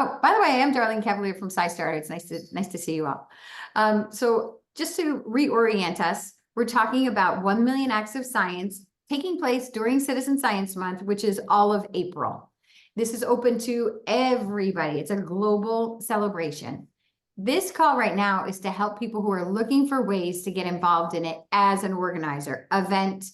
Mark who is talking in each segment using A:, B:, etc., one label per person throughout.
A: Oh, by the way, I am Darlene Cavalier from SciStarter. It's nice to see you all. So just to reorient us, we're talking about 1 million acts of science taking place during Citizen Science Month, which is all of April. This is open to everybody. It's a global celebration. This call right now is to help people who are looking for ways to get involved in it as an organizer, event,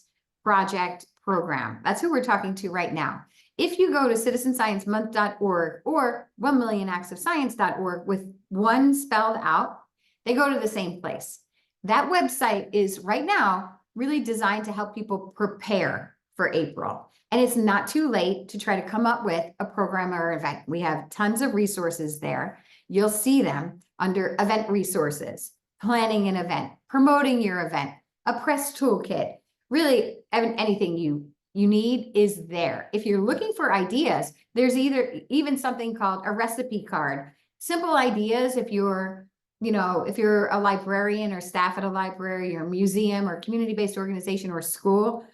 A: project, program. That's who we're talking to right now. If you go to citizensciencemonth.org or 1millionactsofscience.org with one spelled out, they go to the same place. That website is right now really designed to help people prepare for April. And it's not too late to try to come up with a program or event. We have tons of resources there. You'll see them under event resources, planning an event, promoting your event, a press toolkit, really anything you need is there. If you're looking for ideas, there's even something called a recipe card. Simple ideas if you're a librarian or staff at a library or museum or community-based organization or school,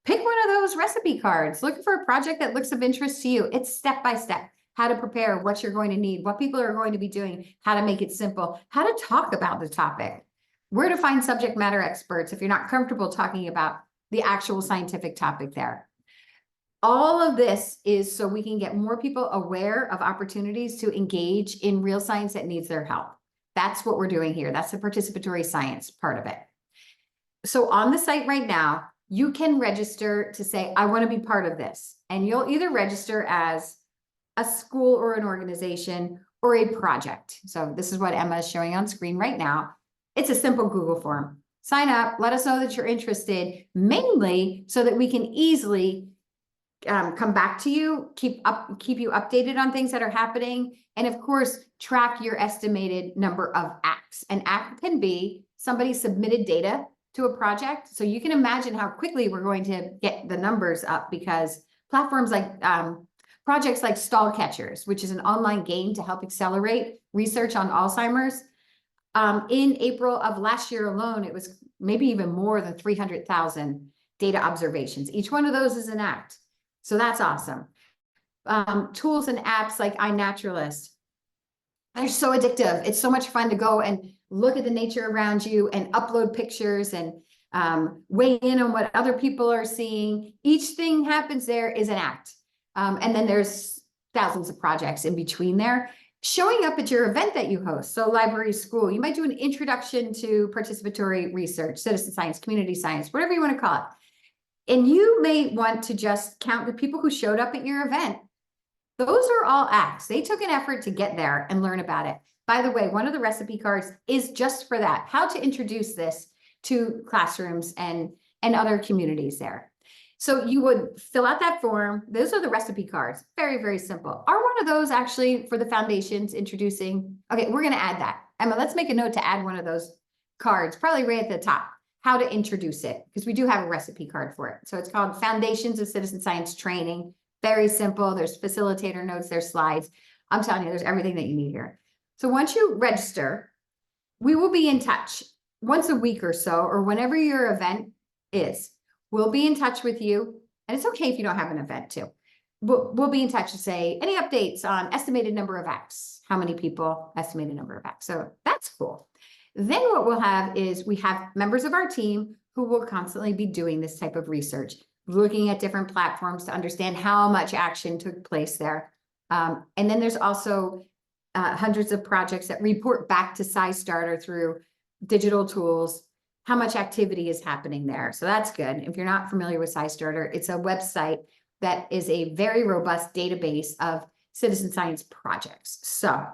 A: pick one of those recipe cards. Look for a project that looks of interest to you. It's step by step. How to prepare, what you're going to need, what people are going to be doing, how to make it simple, how to talk about the topic, where to find subject matter experts if you're not comfortable talking about the actual scientific topic there. All of this is so we can get more people aware of opportunities to engage in real science that needs their help. That's what we're doing here. That's the participatory science part of it. So on the site right now, you can register to say, I want to be part of this. And you'll either register as a school or an organization or a project. So this is what Emma is showing on screen right now. It's a simple Google form. Sign up, let us know that you're interested, mainly so that we can easily come back to you, keep you updated on things that are happening, and of course, track your estimated number of acts. An act can be somebody submitted data to a project. So you can imagine how quickly we're going to get the numbers up because platforms like projects like Stall Catchers, which is an online game to help accelerate research on Alzheimer's. In April of last year alone, it was maybe even more than 300,000 data observations. Each one of those is an act. So that's awesome. Tools and apps like iNaturalist, they're so addictive. It's so much fun to go and look at the nature around you and upload pictures and weigh in on what other people are seeing. Each thing happens there is an act. And then there's thousands of projects in between there. Showing up at your event that you host, so library, school, you might do an introduction to participatory research, citizen science, community science, whatever you want to call it. And you may want to just count the people who showed up at your event. Those are all acts. They took an effort to get there and learn about it. By the way, one of the recipe cards is just for that, how to introduce this to classrooms and other communities there. So you would fill out that form. Those are the recipe cards. Very, very simple. Are one of those actually for the foundations introducing? Okay, we're going to add that. Emma, let's make a note to add one of those cards, probably right at the top, how to introduce it, because we do have a recipe card for it. So it's called Foundations of Citizen Science Training. Very simple. There's facilitator notes, there's slides. I'm telling you, there's everything that you need here. So once you register, we will be in touch once a week or so, or whenever your event is. We'll be in touch with you, and it's okay if you don't have an event too. We'll be in touch to say any updates on estimated number of acts, how many people, estimated number of acts. So that's cool. Then what we'll have is we have members of our team who will constantly be doing this type of research, looking at different platforms to understand how much action took place there. And then there's also hundreds of projects that report back to SciStarter through digital tools, how much activity is happening there. So that's good. If you're not familiar with SciStarter, it's a website that is a very robust database of citizen science projects. So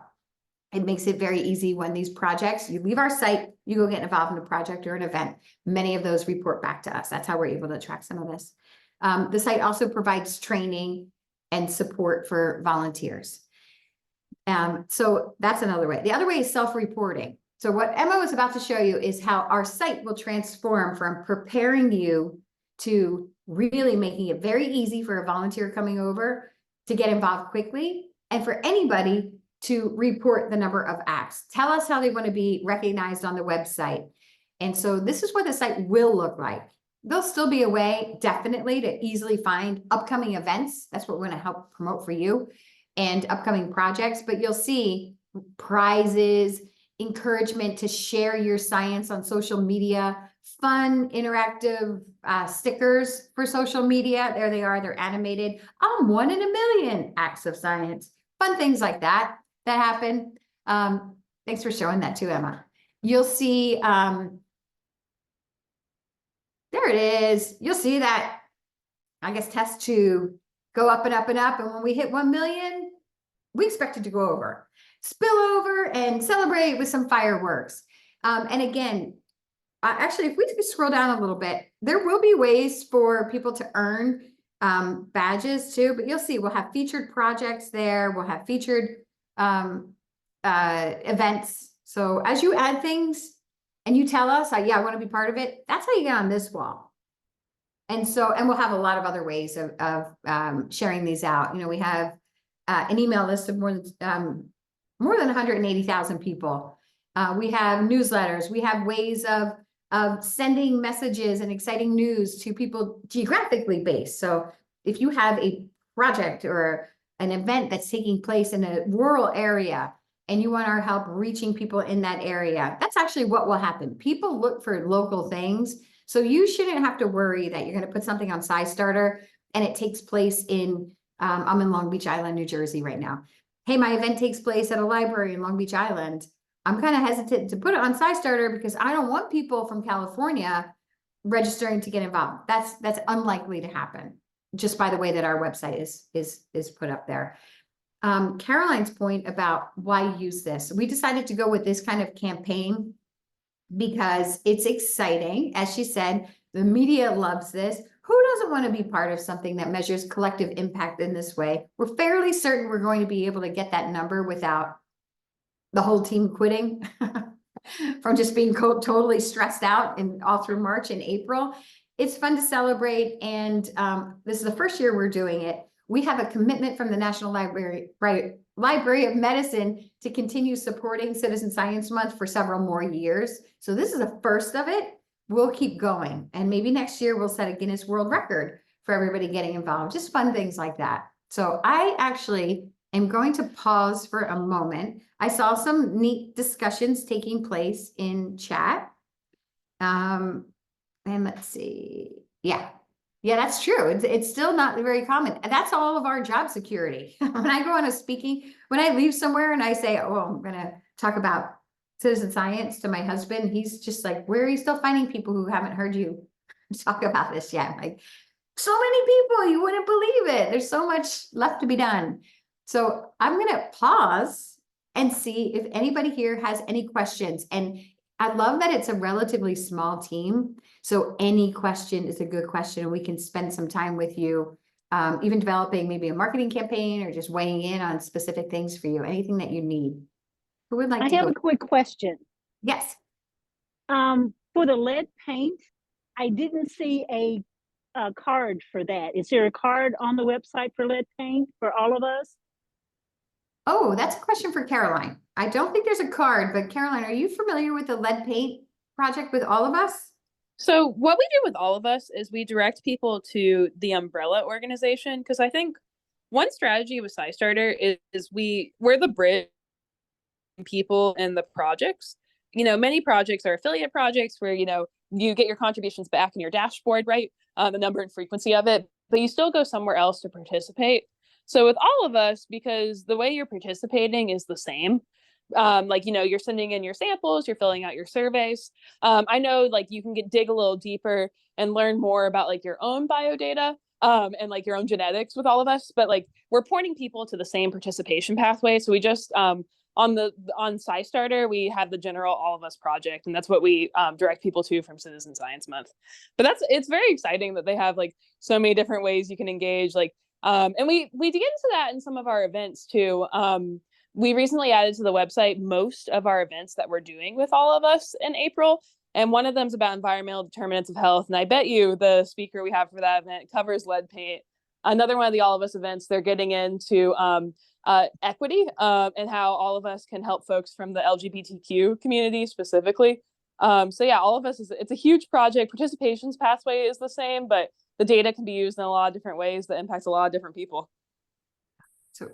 A: it makes it very easy when these projects, you leave our site, you go get involved in a project or an event. Many of those report back to us. That's how we're able to track some of this. The site also provides training and support for volunteers. So that's another way. The other way is self-reporting. So what Emma was about to show you is how our site will transform from preparing you to really making it very easy for a volunteer coming over to get involved quickly, and for anybody to report the number of acts. Tell us how they want to be recognized on the website. And so this is what the site will look like. There'll still be a way, definitely, to easily find upcoming events. That's what we're going to help promote for you. and upcoming projects, but you'll see prizes, encouragement to share your science on social media, fun, interactive stickers for social media. There they are, they're animated. I'm 1 in a million acts of science. Fun things like that happen. Thanks for showing that too, Emma. You'll see, there it is. You'll see that, I guess, test to go up and up and up. And when we hit 1 million, we expect it to go over, spill over and celebrate with some fireworks. And again, actually, if we could scroll down a little bit, there will be ways for people to earn badges too, but you'll see we'll have featured projects there. We'll have featured events. So as you add things and you tell us, yeah, I want to be part of it, that's how you get on this wall. And so, and we'll have a lot of other ways of sharing these out. You know, we have an email list of more than 180,000 people. We have newsletters. We have ways of sending messages and exciting news to people geographically based. So if you have a project or an event that's taking place in a rural area and you want our help reaching people in that area, that's actually what will happen. People look for local things. So you shouldn't have to worry that you're going to put something on SciStarter and it takes place in, I'm in Long Beach Island, New Jersey right now. Hey, my event takes place at a library in Long Beach Island. I'm kind of hesitant to put it on SciStarter because I don't want people from California registering to get involved. That's unlikely to happen just by the way that our website is put up there. Caroline's point about why use this. We decided to go with this kind of campaign because it's exciting. As she said, the media loves this. Who doesn't want to be part of something that measures collective impact in this way? We're fairly certain we're going to be able to get that number without the whole team quitting from just being totally stressed out all through March and April. It's fun to celebrate. And this is the first year we're doing it. We have a commitment from the National Library of Medicine to continue supporting Citizen Science Month for several more years. So this is the first of it. We'll keep going. And maybe next year we'll set a Guinness World Record for everybody getting involved, just fun things like that. So I actually am going to pause for a moment. I saw some neat discussions taking place in chat. And let's see. Yeah, that's true. It's still not very common. That's all of our job security. When I go on when I leave somewhere and I say, oh, I'm going to talk about citizen science to my husband, he's just like, where are you still finding people who haven't heard you talk about this yet? I'm like, so many people, you wouldn't believe it. There's so much left to be done. So I'm going to pause and see if anybody here has any questions. And I love that it's a relatively small team. So any question is a good question. And we can spend some time with you, even developing maybe a marketing campaign or just weighing in on specific things for you, anything that you need. Who would like to go?
B: I have a quick question.
A: Yes.
B: For the lead paint, I didn't see a card for that. Is there a card on the website for lead paint for all of us?
A: Oh, that's a question for Caroline. I don't think there's a card, but Caroline, are you familiar with the lead paint project with all of us?
C: So what we do with all of us is we direct people to the umbrella organization, because I think one strategy with SciStarter is we're the bridge people and the projects. You know, many projects are affiliate projects where, you know, you get your contributions back in your dashboard, right? The number and frequency of it, but you still go somewhere else to participate. So with all of us, because the way you're participating is the same, like, you know, you're sending in your samples, you're filling out your surveys. I know like you can dig a little deeper and learn more about like your own biodata and like your own genetics with all of us, but like we're pointing people to the same participation pathway. So we just, on SciStarter, we have the general All of Us project, and that's what we direct people to from Citizen Science Month. But it's very exciting that they have like so many different ways you can engage, like, and we dig into that in some of our events too. We recently added to the website most of our events that we're doing with all of us in April. And one of them is about environmental determinants of health. And I bet you the speaker we have for that event covers lead paint. Another one of the All of Us events, they're getting into equity and how all of us can help folks from the LGBTQ community specifically. So yeah, all of us, it's a huge project. Participation's pathway is the same, but the data can be used in a lot of different ways that impacts a lot of different people.
A: So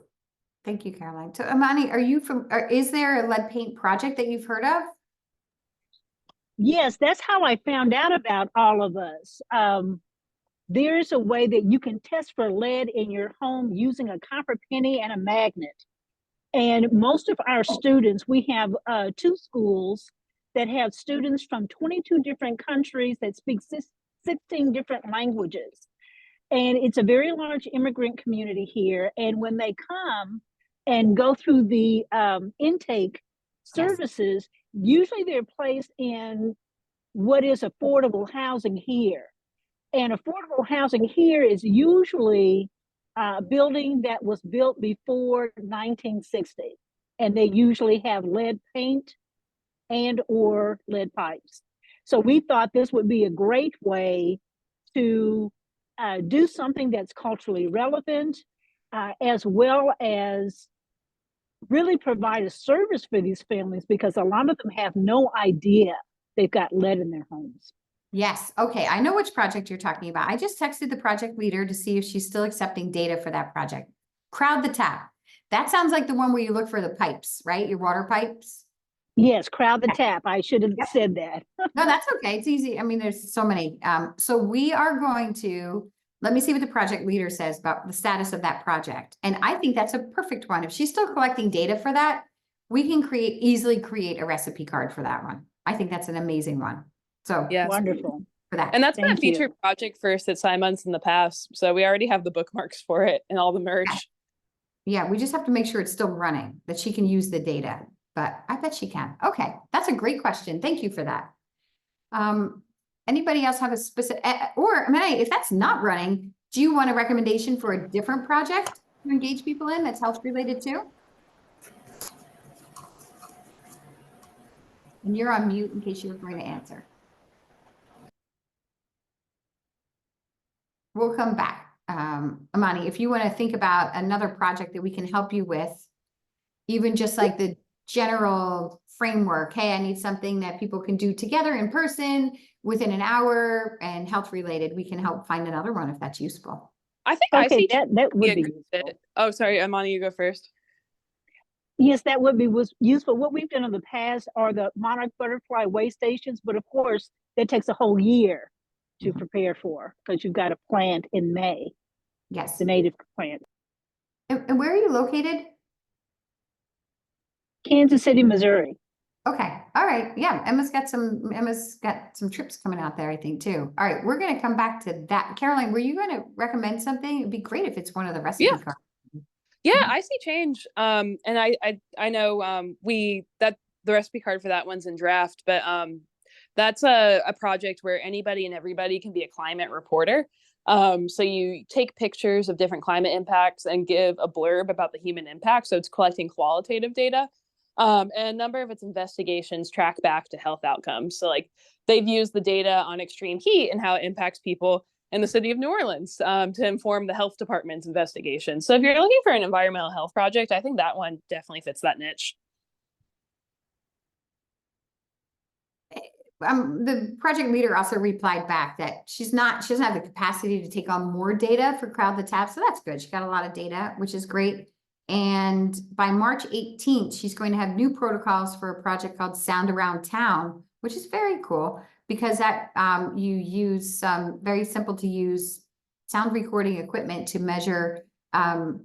A: Thank you, Caroline. So Amani, are you is there a lead paint project that you've heard of?
B: Yes, that's how I found out about All of Us. There's a way that you can test for lead in your home using a copper penny and a magnet. And most of our students, we have 2 schools that have students from 22 different countries that speak 16 different languages. And it's a very large immigrant community here. And when they come and go through the intake services, usually they're placed in what is affordable housing here. And affordable housing here is usually a building that was built before 1960. And they usually have lead paint and or lead pipes. So we thought this would be a great way to do something that's culturally relevant, as well as really provide a service for these families, because a lot of them have no idea they've got lead in their homes.
A: Yes. Okay. I know which project you're talking about. I just texted the project leader to see if she's still accepting data for that project. Crowd the tap. That sounds like the one where you look for the pipes, right? Your water pipes.
B: Yes, crowd the tap. I should have said that.
A: No, that's okay. It's easy. I mean, there's so many. So we are going to, let me see what the project leader says about the status of that project. And I think that's a perfect one. If she's still collecting data for that, we can easily create a recipe card for that one. I think that's an amazing one. So
C: Yes.
B: Wonderful.
A: For that.
C: And that's been a
B: Thank you.
C: featured project for us at SciMonths in the past. So we already have the bookmarks for it and all the merch.
A: Yeah, we just have to make sure it's still running, that she can use the data, but I bet she can. Okay, that's a great question. Thank you for that. Anybody else have a specific, or I mean, if that's not running, do you want a recommendation for a different project to engage people in that's health related too? And you're on mute in case you're going to answer. We'll come back. Amani, if you want to think about another project that we can help you with, even just like the general framework, hey, I need something that people can do together in person within an hour and health related, we can help find another one if that's useful.
C: I think
B: Okay,
C: ICT
B: that would be
C: good
B: useful.
C: fit. Oh, sorry, Amani, you go first.
B: Yes, that would be useful. What we've done in the past are the monarch butterfly way stations, but of course, that takes a whole year to prepare for, because you've got to plant in May,
A: Yes.
B: the native plant.
A: And where are you located?
B: Kansas City, Missouri.
A: Okay. All right. Yeah. Emma's got some trips coming out there, I think, too. All right. We're going to come back to that. Caroline, were you going to recommend something? It'd be great if it's one of the recipe cards.
C: Yeah, I see change. And I know that the recipe card for that one's in draft, but that's a project where anybody and everybody can be a climate reporter. So you take pictures of different climate impacts and give a blurb about the human impact. So it's collecting qualitative data. And a number of its investigations track back to health outcomes. So like they've used the data on extreme heat and how it impacts people in the city of New Orleans to inform the health department's investigation. So if you're looking for an environmental health project, I think that one definitely fits that niche.
A: The project leader also replied back that she doesn't have the capacity to take on more data for Crowd the Tap. So that's good. She got a lot of data, which is great. And by March 18th, she's going to have new protocols for a project called Sound Around Town, which is very cool because that you use some very simple to use sound recording equipment to measure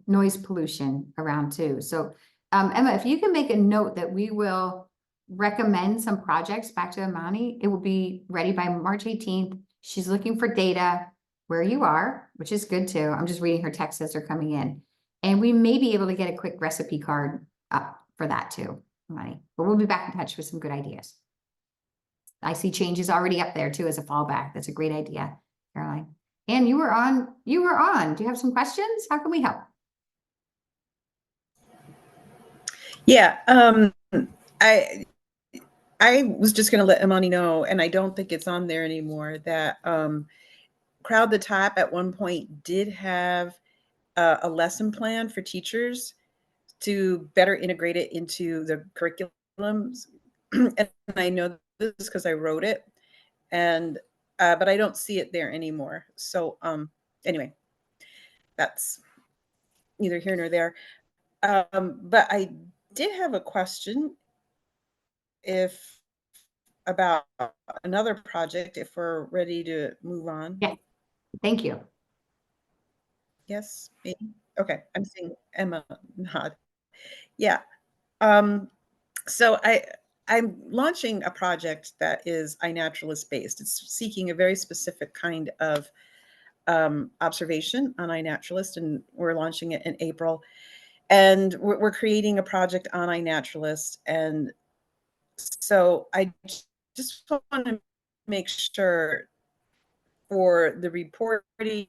A: noise pollution around too. So Emma, if you can make a note that we will recommend some projects back to Amani, it will be ready by March 18th. She's looking for data where you are, which is good too. I'm just reading her texts as they're coming in. And we may be able to get a quick recipe card for that too, Amani. But we'll be back in touch with some good ideas. I see changes already up there too as a fallback. That's a great idea, Caroline. And you were on. Do you have some questions? How can we help?
D: Yeah, I was just going to let Imani know, and I don't think it's on there anymore, that Crowd the Tap at one point did have a lesson plan for teachers to better integrate it into the curriculums. And I know this because I wrote it, and but I don't see it there anymore. So anyway, that's neither here nor there. But I did have a question about another project, if we're ready to move on.
A: Yeah. Thank you.
D: Yes, maybe. Okay, I'm seeing Emma nod. Yeah. So I'm launching a project that is iNaturalist based. It's seeking a very specific kind of observation on iNaturalist, and we're launching it in April. And we're creating a project on iNaturalist, and so I just want to make sure for the reporting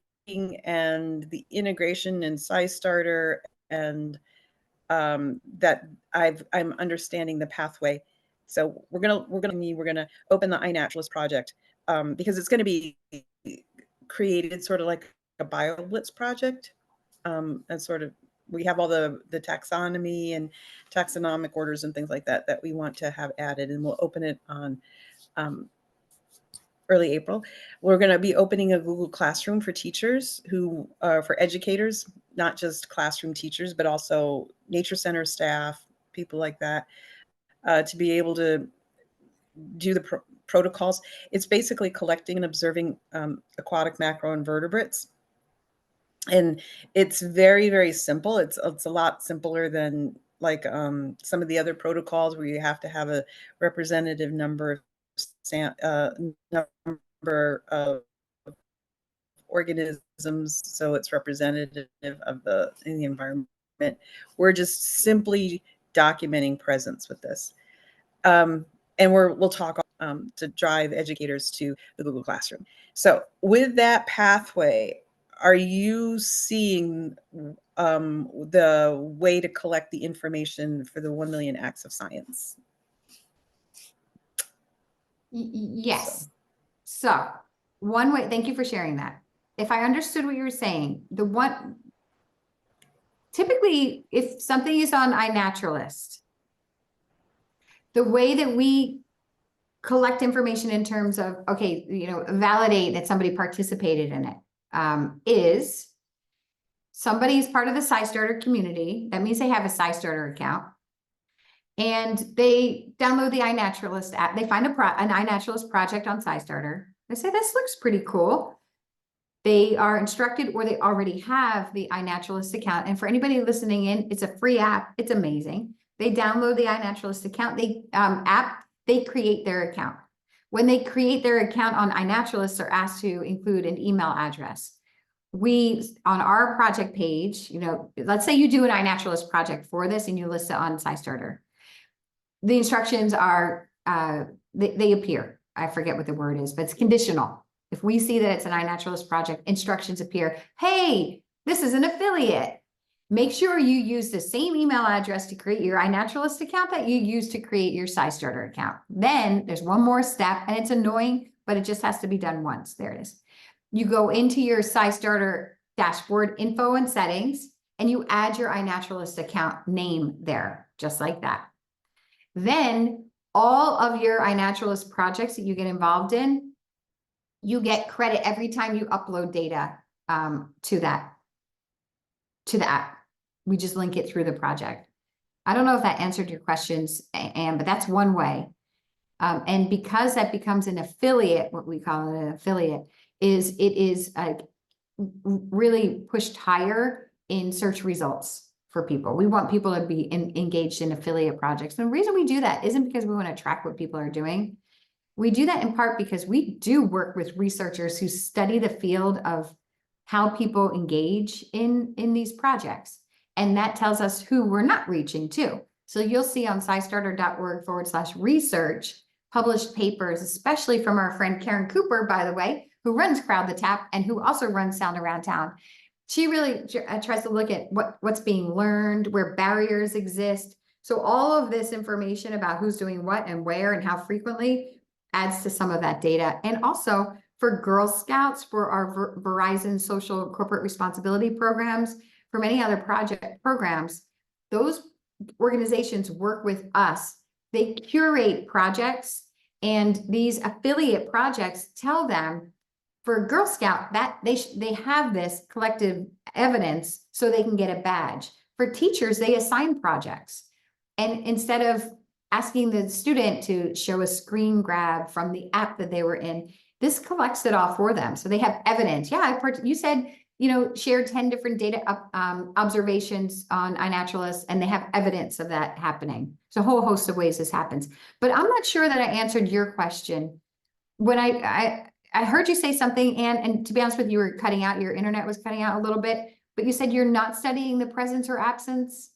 D: and the integration in SciStarter, and that I'm understanding the pathway. So we're gonna open the iNaturalist project because it's going to be created sort of like a BioBlitz project, and sort of we have all the taxonomy and taxonomic orders and things like that that we want to have added, and we'll open it on early April. We're going to be opening a Google Classroom for teachers for educators, not just classroom teachers, but also nature center staff, people like that, to be able to do the protocols. It's basically collecting and observing aquatic macroinvertebrates. And it's very, very simple. It's a lot simpler than like some of the other protocols where you have to have a representative number of organisms, so it's representative of the environment. We're just simply documenting presence with this, and we'll talk to drive educators to the Google Classroom. So with that pathway, are you seeing the way to collect the information for the 1 million acts of science?
A: Yes. So one way, thank you for sharing that. If I understood what you were saying, typically if something is on iNaturalist, the way that we collect information in terms of, okay, validate that somebody participated in it, is somebody is part of the SciStarter community. That means they have a SciStarter account. And they download the iNaturalist app. They find an iNaturalist project on SciStarter. They say, this looks pretty cool. They are instructed, or they already have the iNaturalist account. And for anybody listening in, it's a free app. It's amazing. They download the iNaturalist account. They create their account. When they create their account on iNaturalist, they're asked to include an email address. We, on our project page, let's say you do an iNaturalist project for this and you list it on SciStarter. The instructions are, they appear. I forget what the word is, but it's conditional. If we see that it's an iNaturalist project, instructions appear. Hey, this is an affiliate. Make sure you use the same email address to create your iNaturalist account that you use to create your SciStarter account. Then there's one more step, and it's annoying, but it just has to be done once. There it is. You go into your SciStarter dashboard info and settings, and you add your iNaturalist account name there, just like that. Then all of your iNaturalist projects that you get involved in, you get credit every time you upload data to the app. We just link it through the project. I don't know if that answered your questions, Anne, but that's one way. And because that becomes an affiliate, what we call an affiliate, it is really pushed higher in search results for people. We want people to be engaged in affiliate projects. And the reason we do that isn't because we want to track what people are doing. We do that in part because we do work with researchers who study the field of how people engage in these projects. And that tells us who we're not reaching to. So you'll see on scistarter.org/research published papers, especially from our friend Karen Cooper, by the way, who runs Crowd the Tap and who also runs Sound Around Town. She really tries to look at what's being learned, where barriers exist. So all of this information about who's doing what and where and how frequently adds to some of that data. And also for Girl Scouts, for our Verizon social corporate responsibility programs, for many other programs, those organizations work with us. They curate projects, and these affiliate projects tell them, for Girl Scout, that they have this collective evidence so they can get a badge. for teachers, they assign projects. And instead of asking the student to show a screen grab from the app that they were in, this collects it all for them. So they have evidence. Yeah, you said, share 10 different data observations on iNaturalist, and they have evidence of that happening. So a whole host of ways this happens. But I'm not sure that I answered your question. When I heard you say something, and to be honest with you, were cutting out, your internet was cutting out a little bit, but you said you're not studying the presence or absence.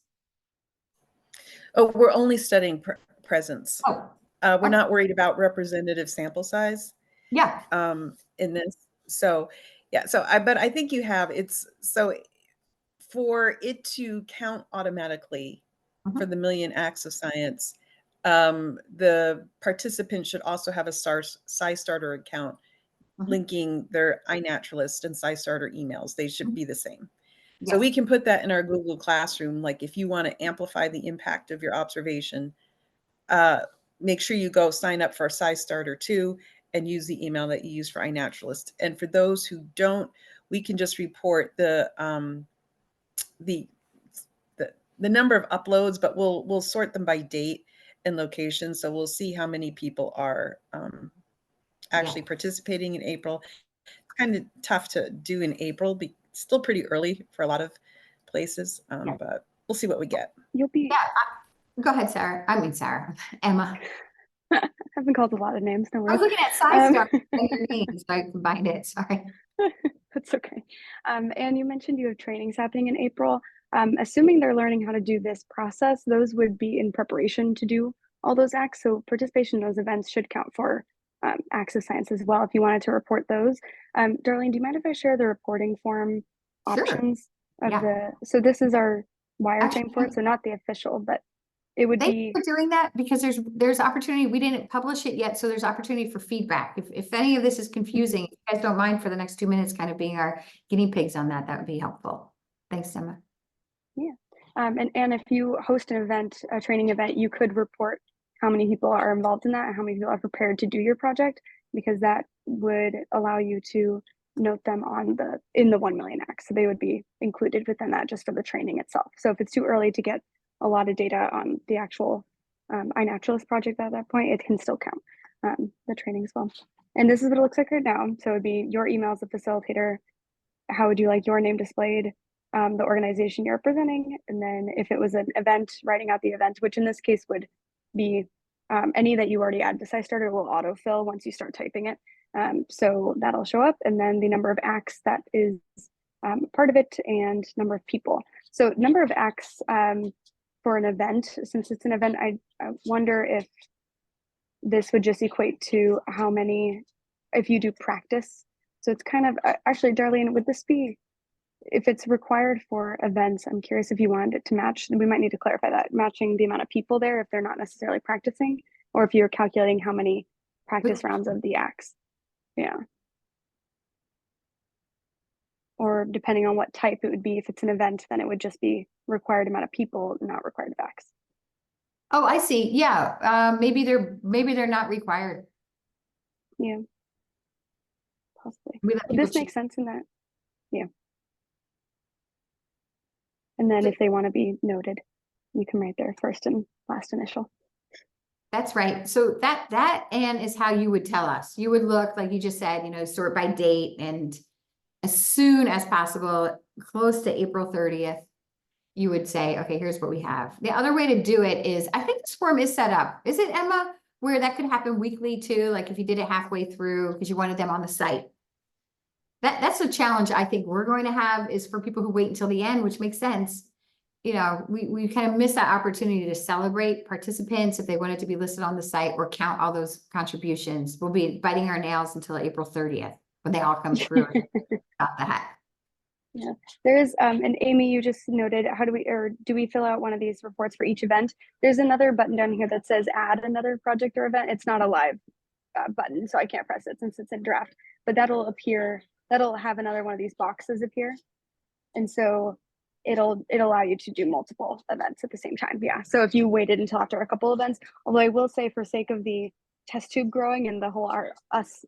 D: Oh, we're only studying presence.
A: Oh,
D: We're not worried about representative sample size
A: yeah.
D: in this. So yeah, but I think you have, for it to count automatically for the million acts of science, the participant should also have a SciStarter account linking their iNaturalist and SciStarter emails. They should be the same.
A: Yes.
D: So we can put that in our Google Classroom. Like if you want to amplify the impact of your observation, make sure you go sign up for SciStarter 2 and use the email that you use for iNaturalist. And for those who don't, we can just report the number of uploads, but we'll sort them by date and location. So we'll see how many people are actually participating in April. It's kind of tough to do in April, but still pretty early for a lot of places. But we'll see what we get.
E: You'll be.
A: Yeah. Go ahead, Sarah. I mean, Sarah. Emma.
E: I've been called a lot of names. Don't worry.
A: I was looking at SciStarter and your names, so I combined it. Sorry.
E: That's okay. And you mentioned you have trainings happening in April. Assuming they're learning how to do this process, those would be in preparation to do all those acts. So participation in those events should count for acts of science as well, if you wanted to report those. Darlene, do you mind if I share the reporting form options of so this is our wireframe for it, so not the official, but it would
A: be for doing that, because there's opportunity. We didn't publish it yet, so there's opportunity for feedback. If any of this is confusing, if you guys don't mind for the next 2 minutes kind of being our guinea pigs on that, that would be helpful. Thanks, Emma.
E: Yeah. And if you host an event, a training event, you could report how many people are involved in that and how many people are prepared to do your project, because that would allow you to note them in the 1 million acts. So they would be included within that just for the training itself. So if it's too early to get a lot of data on the actual iNaturalist project at that point, it can still count the training as well. And this is what it looks like right now. So it'd be your email as a facilitator. How would you like your name displayed? The organization you're representing, and then if it was an event, writing out the event, which in this case would be any that you already add to SciStarter will autofill once you start typing it. So that'll show up, and then the number of acts that is part of it, and number of people. So number of acts for an event, since it's an event, I wonder if this would just equate to how many, if you do practice. So it's kind of, actually, Darlene, would this be, if it's required for events, I'm curious if you wanted it to match, we might need to clarify that, matching the amount of people there if they're not necessarily practicing, or if you're calculating how many practice rounds of the acts. Yeah. Or depending on what type it would be, if it's an event, then it would just be required amount of people, not required of acts.
A: Oh, I see. Yeah. Maybe they're not required.
E: Yeah. Possibly. This makes sense in that. Yeah. And then if they want to be noted, you can write their first and last initial.
A: That's right. So that Anne is how you would tell us. You would look, like you just said, sort by date, and as soon as possible, close to April 30th, you would say, okay, here's what we have. The other way to do it is, I think this form is set up. Is it, Emma, where that could happen weekly too? Like if you did it halfway through because you wanted them on the site. That's a challenge I think we're going to have, is for people who wait until the end, which makes sense. We kind of miss that opportunity to celebrate participants if they wanted to be listed on the site or count all those contributions. We'll be biting our nails until April 30th when they all come through. Got that.
E: Yeah, there's and Amy, you just noted, do we fill out one of these reports for each event? There's another button down here that says add another project or event. It's not a live button, so I can't press it since it's in draft, but that'll appear, that'll have another one of these boxes appear. And so it'll allow you to do multiple events at the same time. Yeah, so if you waited until after a couple events, although I will say, for sake of the test tube growing and the whole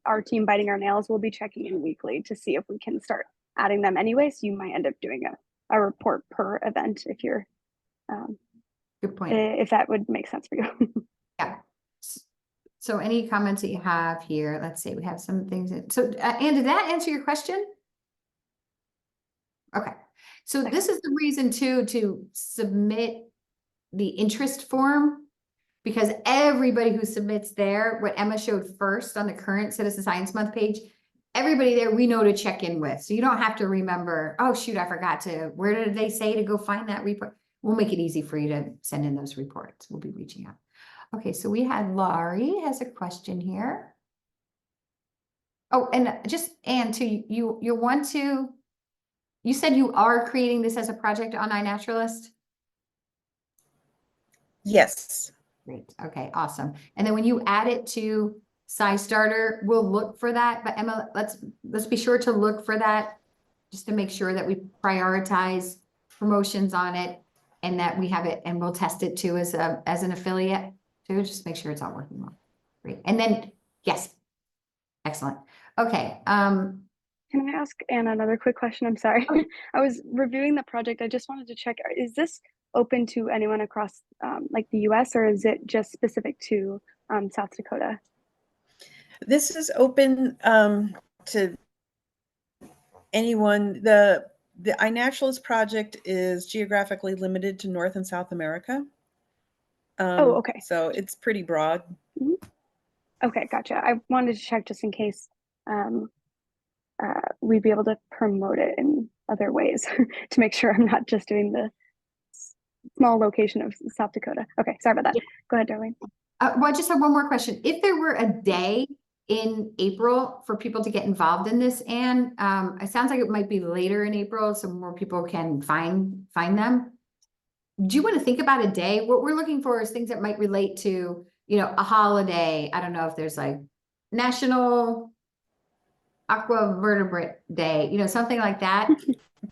E: our team biting our nails, we'll be checking in weekly to see if we can start adding them anyway. So you might end up doing a report per event if you're,
A: Good point.
E: if that would make sense for you.
A: Yeah. So any comments that you have here? Let's see, we have some things. So, Anne, did that answer your question? Okay. So this is the reason too, to submit the interest form, because everybody who submits there, what Emma showed first on the current Citizen Science Month page, everybody there we know to check in with. So you don't have to remember, oh shoot, I forgot to, where did they say to go find that report? We'll make it easy for you to send in those reports. We'll be reaching out. Okay, so we had Laurie has a question here. Oh, and just Anne, too, you want to, you said you are creating this as a project on iNaturalist?
D: Yes.
A: Great. Okay, awesome. And then when you add it to SciStarter, we'll look for that. But Emma, let's be sure to look for that just to make sure that we prioritize promotions on it and that we have it, and we'll test it too as an affiliate too. Just make sure it's all working well. Great. And then yes, excellent. Okay.
E: Can I ask Anna another quick question? I'm sorry. I was reviewing the project. I just wanted to check, is this open to anyone across like the US, or is it just specific to South Dakota?
D: This is open to anyone. The iNaturalist project is geographically limited to North and South America.
E: Oh, okay.
D: So it's pretty broad.
E: Okay, gotcha. I wanted to check just in case we'd be able to promote it in other ways to make sure I'm not just doing the small location of South Dakota. Okay, sorry about that. Go ahead, Darlene.
A: Well, I just have one more question. If there were a day in April for people to get involved in this, and it sounds like it might be later in April, so more people can find them. Do you want to think about a day? What we're looking for is things that might relate to, you know, a holiday. I don't know if there's like National Aqua Vertebrate Day, you know, something like that.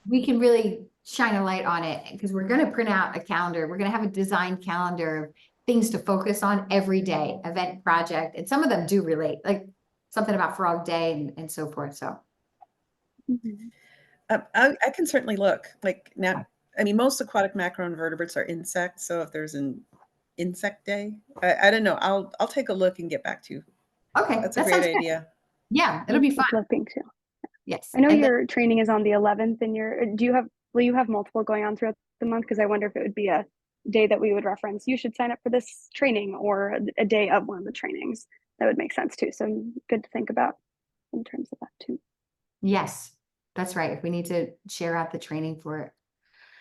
A: We can really shine a light on it because we're going to print out a calendar. We're going to have a designed calendar of things to focus on every day, event, project, and some of them do relate, like something about Frog Day and so forth. So
D: I can certainly look. Like now, I mean, most aquatic macroinvertebrates are insects. So if there's an insect day, I don't know. I'll take a look and get back to you.
A: okay,
D: That's a
A: that
D: great
A: sounds good.
D: idea.
A: Yeah, it'll be fun.
E: Looking too.
A: Yes.
E: I know
A: And then-
E: your training is on the 11th, and will you have multiple going on throughout the month? Because I wonder if it would be a day that we would reference. You should sign up for this training, or a day of one of the trainings. That would make sense too. So good to think about in terms of that too.
A: Yes, that's right. If we need to share out the training for it.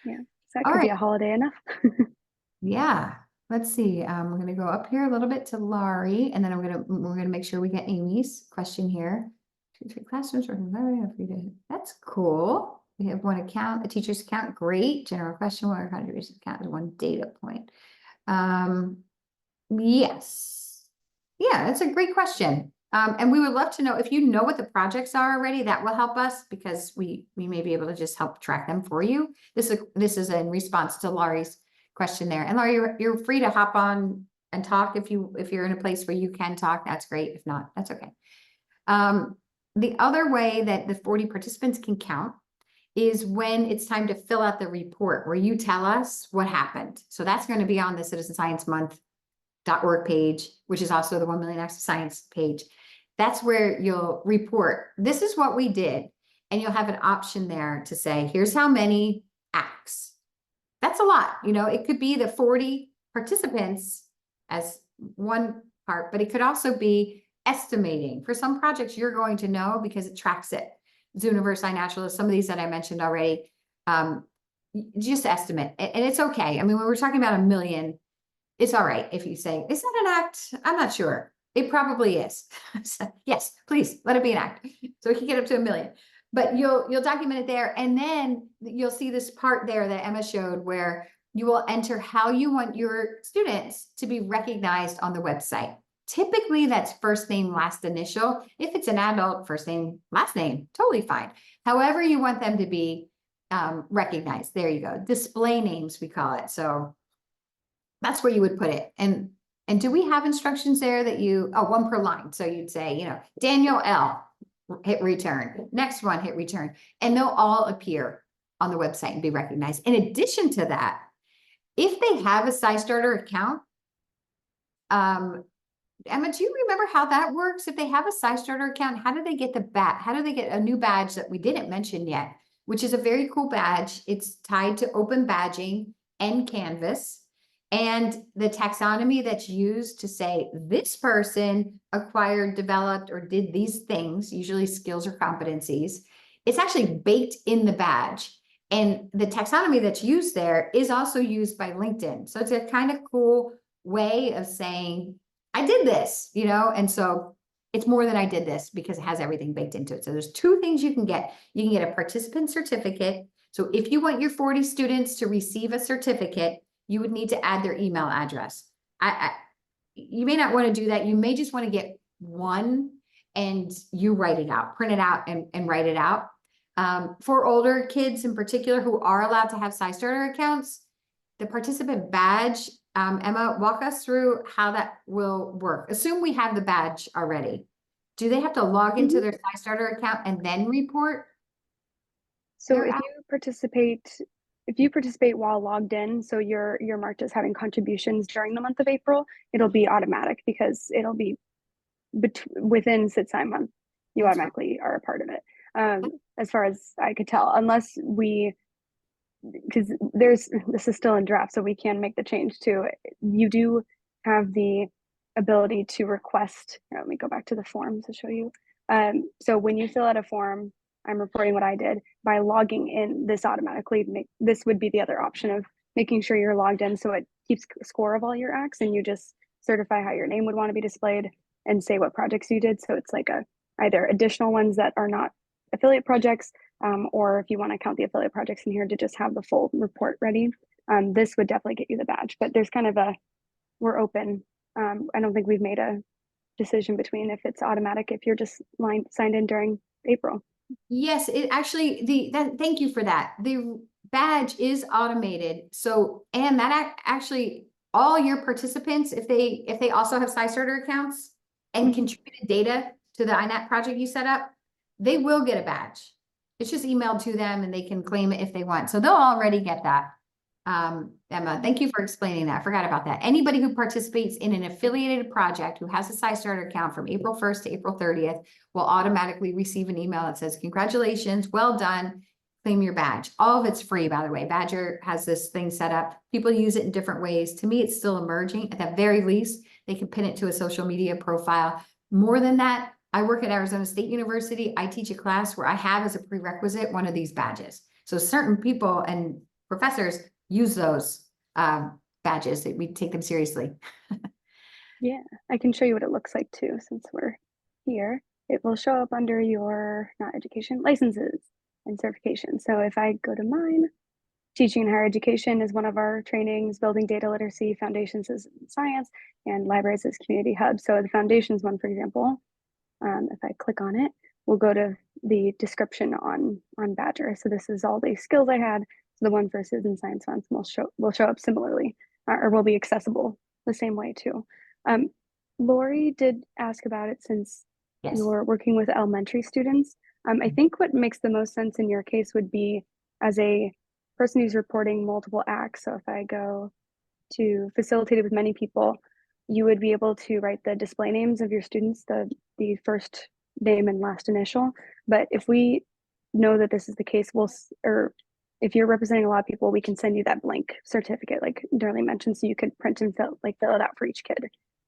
E: Yeah, so that
A: All
E: could be
A: right.
E: a holiday enough.
A: Yeah. Let's see. We're going to go up here a little bit to Laurie, and then we're going to make sure we get Amy's question here. 2, 3 classrooms. That's cool. We have one account, a teacher's account. Great. General question, what our contribution account is 1 data point. Yes. Yeah, that's a great question. And we would love to know if you know what the projects are already, that will help us because we may be able to just help track them for you. This is in response to Laurie's question there. And Laurie, you're free to hop on and talk if you're in a place where you can talk. That's great. If not, that's okay. The other way that the 40 participants can count is when it's time to fill out the report where you tell us what happened. So that's going to be on the Citizen Science Month.org page, which is also the 1 Million Acts of Science page. That's where you'll report, this is what we did. And you'll have an option there to say, here's how many acts. That's a lot. You know, it could be the 40 participants as one part, but it could also be estimating. For some projects, you're going to know because it tracks it. Zooniverse, iNaturalist, some of these that I mentioned already, just estimate. And it's okay. I mean, when we're talking about 1 million, it's all right if you say, is that an act? I'm not sure. It probably is. So, yes, please let it be an act. So we can get up to 1 million. But you'll document it there. And then you'll see this part there that Emma showed where you will enter how you want your students to be recognized on the website. Typically, that's first name, last initial. If it's an adult, first name, last name, totally fine. However you want them to be recognized. There you go. Display names, we call it. So that's where you would put it. And do we have instructions there that one per line. So you'd say, you know, Daniel L, hit return. Next one, hit return. And they'll all appear on the website and be recognized. In addition to that, if they have a SciStarter account, Emma, do you remember how that works? If they have a SciStarter account, how do they get how do they get a new badge that we didn't mention yet, which is a very cool badge? It's tied to open badging and Canvas. And the taxonomy that's used to say this person acquired, developed, or did these things, usually skills or competencies, it's actually baked in the badge. And the taxonomy that's used there is also used by LinkedIn. So it's a kind of cool way of saying, I did this, you know, and so it's more than I did this because it has everything baked into it. So there's two things you can get. You can get a participant certificate. So if you want your 40 students to receive a certificate, you would need to add their email address. You may not want to do that. You may just want to get one and you write it out, print it out and write it out. For older kids in particular who are allowed to have SciStarter accounts, the participant badge, Emma, walk us through how that will work. Assume we have the badge already. Do they have to log into their SciStarter account and then report?
E: So
A: They're
E: if you participate while logged in, so you're marked as having contributions during the month of April, it'll be automatic because it'll be within SITSI month. You
A: That's
E: automatically are a part of it. As far as I could tell, unless because this is still in draft, so we can make the change too. You do have the ability to request. Let me go back to the form to show you. So when you fill out a form, I'm reporting what I did by logging in. This automatically this would be the other option of making sure you're logged in, so it keeps score of all your acts, and you just certify how your name would want to be displayed and say what projects you did. So it's like either additional ones that are not affiliate projects, or if you want to count the affiliate projects in here to just have the full report ready. This would definitely get you the badge, but there's kind of we're open. I don't think we've made a decision between if it's automatic, if you're just signed in during April.
A: Yes, it actually, thank you for that. The badge is automated. So, and that actually, all your participants, if they also have SciStarter accounts and contributed data to the INAT project you set up, they will get a badge. It's just emailed to them and they can claim it if they want. So they'll already get that. Emma, thank you for explaining that. I forgot about that. Anybody who participates in an affiliated project who has a SciStarter account from April 1st to April 30th will automatically receive an email that says, congratulations, well done, claim your badge. All of it's free, by the way. Badger has this thing set up. People use it in different ways. To me, it's still emerging. At the very least, they can pin it to a social media profile. More than that, I work at Arizona State University. I teach a class where I have as a prerequisite one of these badges. So certain people and professors use those badges. That we take them seriously.
E: Yeah, I can show you what it looks like too, since we're here. It will show up under your, not education, licenses and certifications. So if I go to mine, teaching in higher education is one of our trainings, building data literacy, foundations is science, and libraries is community hub. So the foundations one, for example, if I click on it, we'll go to the description on Badger. So this is all the skills I had. So the one for Citizen Science Month will show up similarly, or will be accessible the same way too. Lori did ask about it since
A: Yes.
E: you're working with elementary students. I think what makes the most sense in your case would be as a person who's reporting multiple acts. So if I go to facilitated with many people, you would be able to write the display names of your students, the first name and last initial. But if we know that this is the case, or if you're representing a lot of people, we can send you that blank certificate, like Darlene mentioned, so you could print and fill it out for each kid.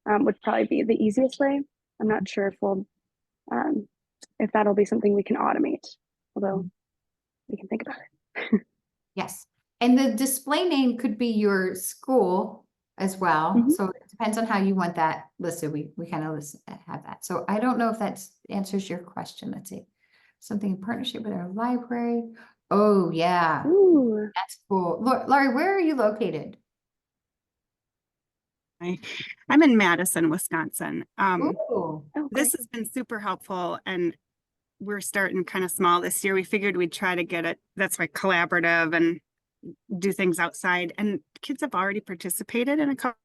E: Would probably be the easiest way. I'm not sure if that'll be something we can automate, although we can think about it.
A: Yes. And the display name could be your school as well. So it depends on how you want that listed. We kind of have that. So I don't know if that answers your question. Let's see. Something in partnership with our library. Oh yeah.
E: Ooh.
A: That's cool. Look, Laurie, where are you located?
F: I'm in Madison, Wisconsin.
A: Ooh.
E: Oh,
F: This
E: great.
F: has been super helpful, and we're starting kind of small this year. We figured we'd try to get it. That's why collaborative and do things outside. And kids have already participated in a couple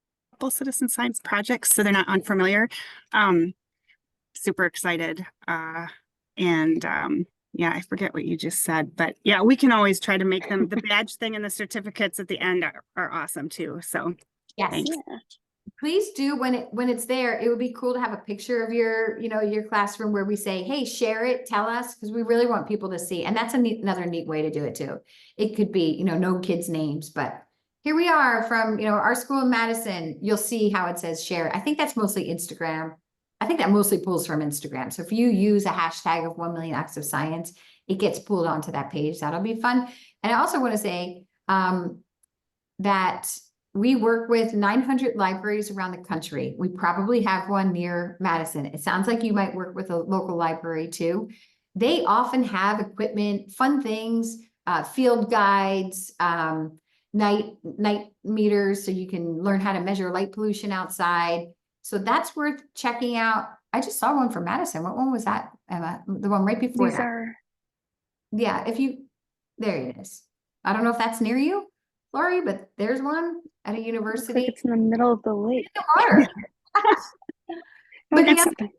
F: citizen science projects, so they're not unfamiliar. Super excited. And Yeah, I forget what you just said, but yeah, we can always try to make them, the badge thing and the certificates at the end are awesome too. So
A: Yes.
F: thanks.
E: Yeah.
A: Please do when it's there. It would be cool to have a picture of your, your classroom where we say, hey, share it, tell us, because we really want people to see. And that's another neat way to do it too. It could be, no kids' names, but here we are from, our school in Madison. You'll see how it says share. I think that's mostly Instagram. I think that mostly pulls from Instagram. So if you use a hashtag of 1 million acts of science, it gets pulled onto that page. That'll be fun. And I also want to say that we work with 900 libraries around the country. We probably have one near Madison. It sounds like you might work with a local library too. They often have equipment, fun things, field guides, night meters, so you can learn how to measure light pollution outside. So that's worth checking out. I just saw one for Madison. What one was that, Emma? The one right before
E: These
A: that.
E: are,
A: Yeah, there it is. I don't know if that's near you, Lori, but there's one at a
E: looks
A: university.
E: like it's in the middle of the lake.
A: In the water. But
E: Oh,
A: the
E: that's
A: other,
E: something.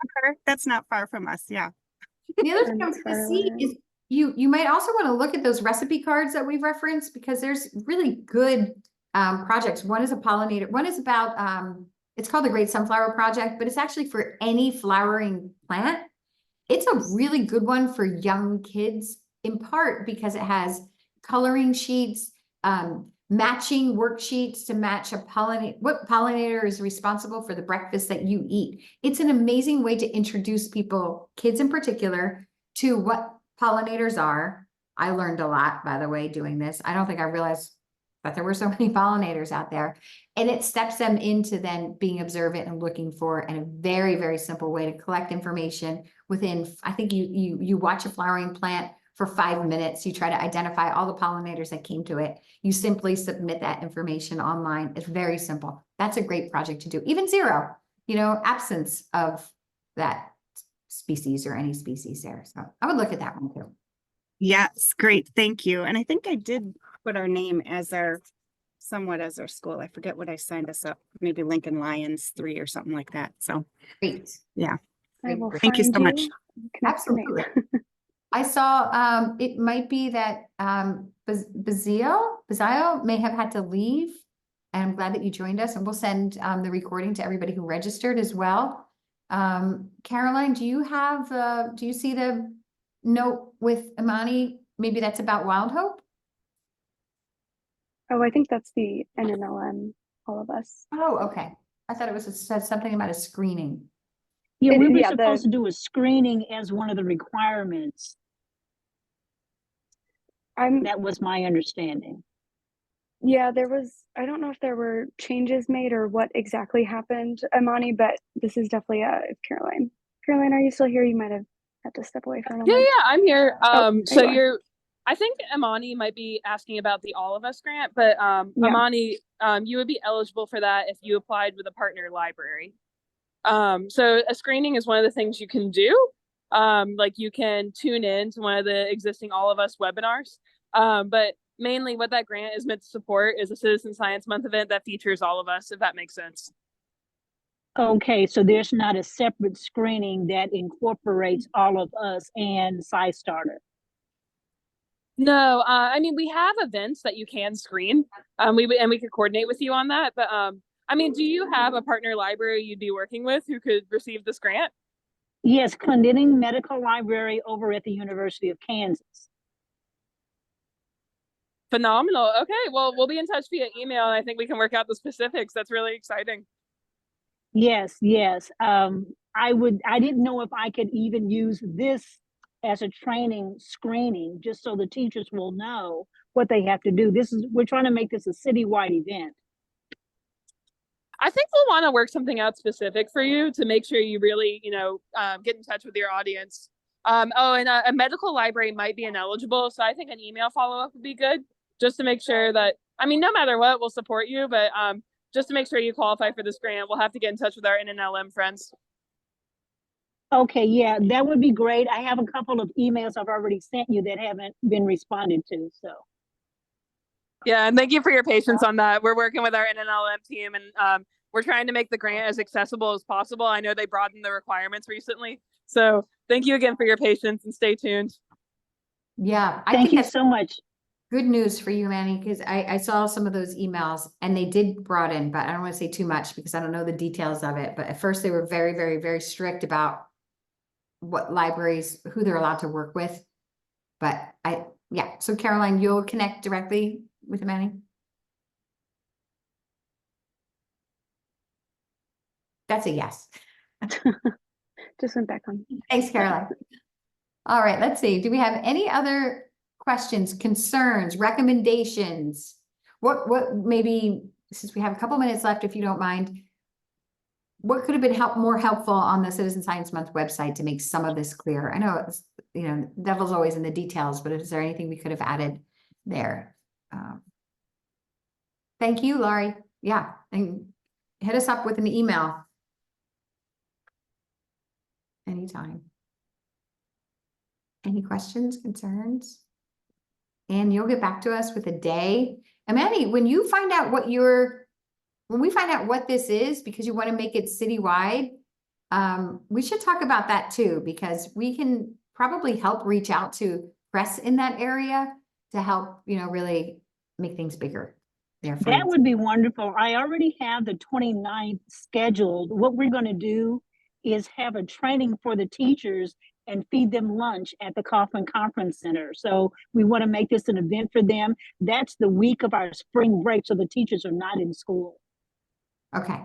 F: That's not far from us. Yeah.
A: the other
E: And
A: thing I'm
E: it's
A: going to
E: far
A: see
E: away.
A: is you might also want to look at those recipe cards that we've referenced, because there's really good projects. One is a pollinator. One is about, it's called the Great Sunflower Project, but it's actually for any flowering plant. It's a really good one for young kids, in part because it has coloring sheets, matching worksheets to match what pollinator is responsible for the breakfast that you eat. It's an amazing way to introduce people, kids in particular, to what pollinators are. I learned a lot, by the way, doing this. I don't think I realized that there were so many pollinators out there. And it steps them into then being observant and looking for, and a very, very simple way to collect information within, I think you watch a flowering plant for 5 minutes. You try to identify all the pollinators that came to it. You simply submit that information online. It's very simple. That's a great project to do. Even zero, absence of that species or any species there. So I would look at that one too.
F: Yes, great. Thank you. And I think I did put our name as somewhat as our school. I forget what I signed us up, maybe Lincoln Lions 3 or something like that. So
A: Great.
F: yeah.
E: I will
F: Thank you
E: find
F: so much.
E: and connect your name.
A: Absolutely. I saw it might be that Bazio may have had to leave. And I'm glad that you joined us, and we'll send the recording to everybody who registered as well. Caroline, do you see the note with Imani? Maybe that's about Wild Hope?
E: Oh, I think that's the NNLM, all of us.
A: Oh, okay. I thought it said something about a screening.
B: Yeah, we were
E: yeah,
B: supposed to do a screening as one of the requirements. That was my understanding.
E: Yeah, I don't know if there were changes made or what exactly happened, Imani, but this is definitely Caroline. Caroline, are you still here? You might have had to step away for a moment.
C: Yeah, I'm here. So
E: you are.
C: I think Imani might be asking about the All of Us grant, but
E: Yeah.
C: Imani, you would be eligible for that if you applied with a partner library. So a screening is one of the things you can do. Like you can tune in to one of the existing All of Us webinars. But mainly what that grant is meant to support is a Citizen Science Month event that features all of us, if that makes sense.
B: Okay, so there's not a separate screening that incorporates all of us and SciStarter.
C: No, I mean, we have events that you can screen. We could coordinate with you on that. But I mean, do you have a partner library you'd be working with who could receive this grant?
B: Yes, Clendening Medical Library over at the University of Kansas.
C: Phenomenal. Okay, well, we'll be in touch via email, and I think we can work out the specifics. That's really exciting.
B: Yes. I didn't know if I could even use this as a training screening, just so the teachers will know what they have to do. We're trying to make this a citywide event.
C: I think we'll want to work something out specific for you to make sure you really, get in touch with your audience. And a medical library might be ineligible, so I think an email follow-up would be good, just to make sure that, I mean, no matter what, we'll support you, but just to make sure you qualify for this grant, we'll have to get in touch with our NNLM friends.
B: Okay, yeah, that would be great. I have a couple of emails I've already sent you that haven't been responded to, so.
C: Yeah, and thank you for your patience on that. We're working with our NNLM team, and we're trying to make the grant as accessible as possible. I know they broadened the requirements recently. So thank you again for your patience, and stay tuned.
A: Yeah, I
B: Thank
A: think
B: you
A: that's
B: so much.
A: good news for you, Manny, because I saw some of those emails and they did broaden, but I don't want to say too much because I don't know the details of it. But at first they were very, very, very strict about what libraries, who they're allowed to work with. But yeah, so Caroline, you'll connect directly with Manny? That's a yes.
E: Just went back on.
A: Thanks, Caroline. All right, let's see. Do we have any other questions, concerns, recommendations? What maybe, since we have a couple minutes left, if you don't mind, what could have been more helpful on the Citizen Science Month website to make some of this clear? I know it's, devil's always in the details, but is there anything we could have added there? Thank you, Laurie. Yeah, and hit us up with an email. Anytime. Any questions, concerns? And you'll get back to us with a day. And Manny, when we find out what this is, because you want to make it citywide, we should talk about that too, because we can probably help reach out to press in that area to help, really make things bigger there.
B: That would be wonderful. I already have the 29th scheduled. What we're going to do is have a training for the teachers and feed them lunch at the Kaufman Conference Center. So we want to make this an event for them. That's the week of our spring break, so the teachers are not in school.
A: Okay.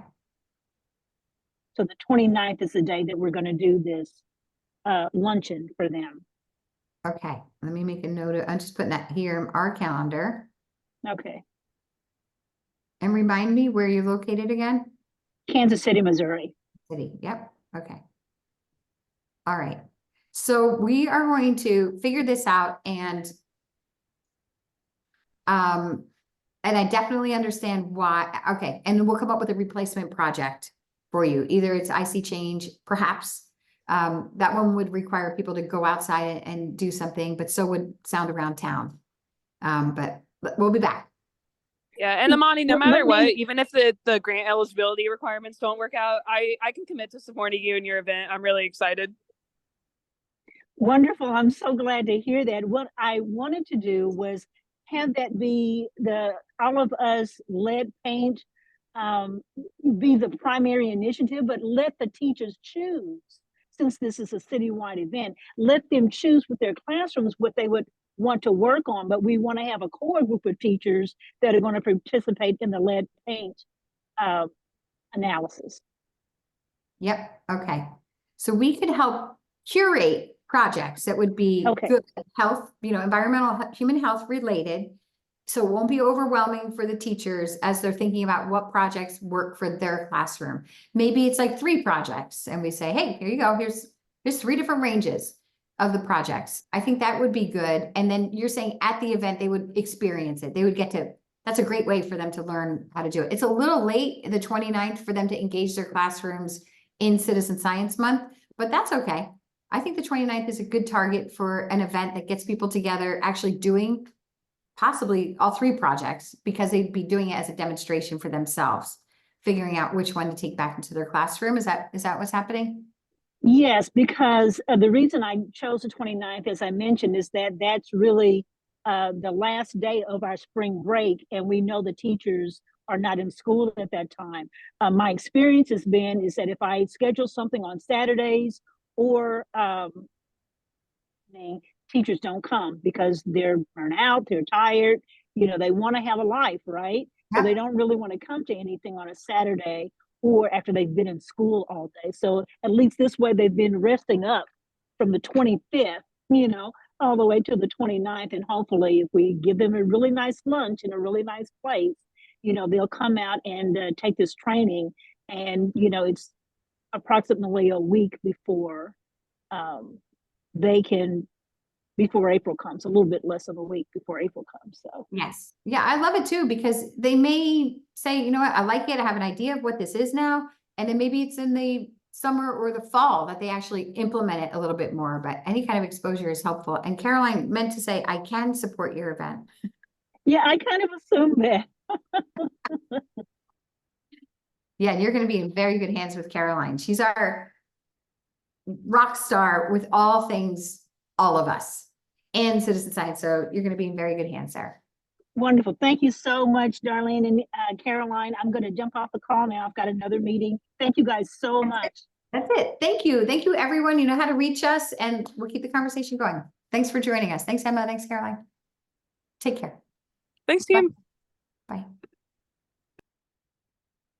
B: So the 29th is the day that we're going to do this luncheon for them.
A: Okay, let me make a note. I'm just putting that here in our calendar.
B: Okay.
A: And remind me where you're located again?
B: Kansas City, Missouri.
A: City, yep, okay. All right, so we are going to figure this out and I definitely understand why, okay, and we'll come up with a replacement project for you. Either it's IC change, perhaps. That one would require people to go outside and do something, but so would sound around town. But we'll be back.
C: Yeah, and Amani, no matter
B: Let
C: what,
B: me-
C: even if the grant eligibility requirements don't work out, I can commit to supporting you in your event. I'm really excited.
B: Wonderful. I'm so glad to hear that. What I wanted to do was have that be all of us lead paint be the primary initiative, but let the teachers choose. Since this is a citywide event, let them choose with their classrooms what they would want to work on. But we want to have a core group of teachers that are going to participate in the lead paint analysis.
A: Yep, okay. So we could help curate projects that would be
B: Okay.
A: good health, environmental, human health related. So it won't be overwhelming for the teachers as they're thinking about what projects work for their classroom. Maybe it's like 3 projects and we say, hey, here you go. Here's 3 different ranges of the projects. I think that would be good. And then you're saying at the event, they would experience it. They would get to, that's a great way for them to learn how to do it. It's a little late, the 29th, for them to engage their classrooms in Citizen Science Month, but that's okay. I think the 29th is a good target for an event that gets people together actually doing possibly all 3 projects, because they'd be doing it as a demonstration for themselves, figuring out which one to take back into their classroom. Is that what's happening?
B: Yes, because the reason I chose the 29th, as I mentioned, is that that's really the last day of our spring break, and we know the teachers are not in school at that time. My experience has been is that if I schedule something on Saturdays or teachers don't come because they're burnt out, they're tired, they want to have a life, right? So they don't really want to come to anything on a Saturday or after they've been in school all day. So at least this way they've been resting up from the 25th, all the way to the 29th. And hopefully if we give them a really nice lunch in a really nice place, they'll come out and take this training. And, it's approximately a week before before April comes, a little bit less of a week before April comes. So
A: yes. Yeah, I love it too, because they may say, you know what, I like it. I have an idea of what this is now. And then maybe it's in the summer or the fall that they actually implement it a little bit more, but any kind of exposure is helpful. And Caroline meant to say, I can support your event.
B: yeah, I kind of assumed that.
A: Yeah, and you're going to be in very good hands with Caroline. She's our rock star with all things, all of us. and citizen science. So you're going to be in very good hands there.
B: Wonderful. Thank you so much, Darlene and Caroline. I'm going to jump off the call now. I've got another meeting. Thank you guys so much.
A: That's it. Thank you. Thank you, everyone. You know how to reach us, and we'll keep the conversation going. Thanks for joining us. Thanks, Emma. Thanks, Caroline. Take care.
C: Thanks, team.